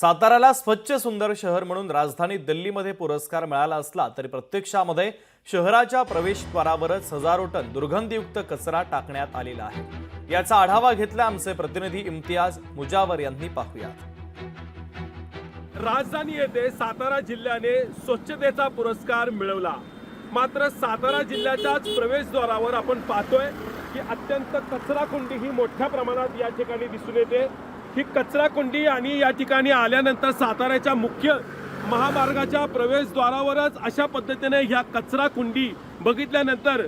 साताऱ्याला स्वच्छ सुंदर शहर म्हणून राजधानी दिल्लीमध्ये पुरस्कार मिळाला असला तरी प्रत्यक्षामध्ये शहराच्या प्रवेशद्वारावरच हजारो टन दुर्गंधीयुक्त कचरा टाकण्यात आलेला आहे। याचा आढावा घेतला आमचे प्रतिनिधी इम्तियाज मुजावर यांनी। पाहूया। राजधानी येथे सातारा जिल्ह्याने स्वच्छतेचा पुरस्कार मिळवला। मात्र सातारा जिल्ह्याच्याच प्रवेशद्वारावर आपण पाहतोय की अत्यंत कचराकुंडी ही मोठ्या प्रमाणात या ठिकाणी दिसून येते। ही कचराकुंडी आणि या ठिकाणी आल्यानंतर साताऱ्याच्या मुख्य महामार्गाच्या प्रवेशद्वारावरच अशा पद्धतीने ह्या कचराकुंडी बघितल्यानंतर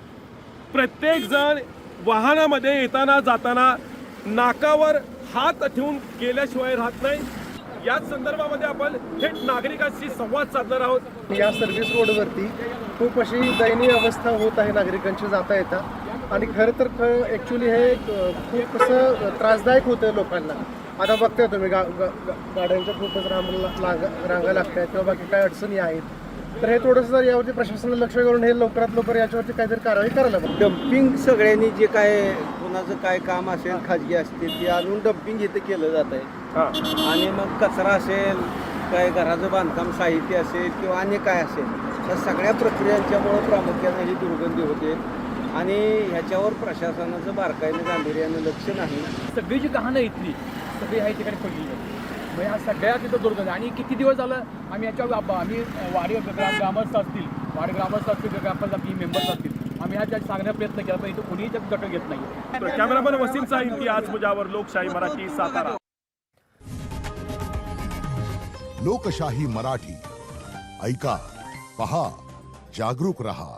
प्रत्येक जण वाहनामध्ये येताना जाताना नाकावर हात ठेवून गेल्याशिवाय राहत नाही। याच संदर्भामध्ये आपण थेट नागरिकांशी संवाद साधणार आहोत। या सर्व्हिस रोडवरती खूप अशी दयनीय अवस्था होत आहे नागरिकांची जाता येता, आणि खरं तर ॲक्च्युली हे खूप असं त्रासदायक होतं लोकांना। आता बघताय तुम्ही गाड्यांच्या खूपच रांगा लागत आहेत किंवा बाकी काय अडचणी आहेत, तर हे थोडंसं जर यावरती प्रशासनाने लक्ष घालून हे लवकरात लवकर याच्यावरती काहीतरी कारवाई करायला पाहिजे। डम्पिंग सगळ्यांनी जे काय कोणाचं काय काम असेल खाजगी असतील ते आणून डम्पिंग इथे केलं जात आहे, आणि मग कचरा असेल काय घराचं बांधकाम साहित्य असेल किंवा अन्य काय असेल त्या सगळ्या प्रक्रियांच्यामुळं प्रामुख्याने ही दुर्गंधी होते, आणि ह्याच्यावर प्रशासनाचं बारकाईने गांभीर्यानं लक्ष नाही। सगळी जी गहाणं इथली सगळी ह्या ठिकाणी पडली आहे, मग ह्या सगळ्या तिथं दुर्गंध। आणि किती दिवस झालं आम्ही याच्यावर आम्ही वाडी ग्रामस्थ असतील, वाडी ग्रामस्थ असतील, ग्रामपंचायत मेंबर्स असतील, आम्ही ह्याच्या सांगण्याचा प्रयत्न केला, पण इथं कोणीही त्यात दखल घेत नाही। कॅमेरामन वसीमचा इम्तियाज मुजावर, लोकशाही मराठी, सातारा। लोकशाही मराठी ऐका, पहा, जागरूक रहा।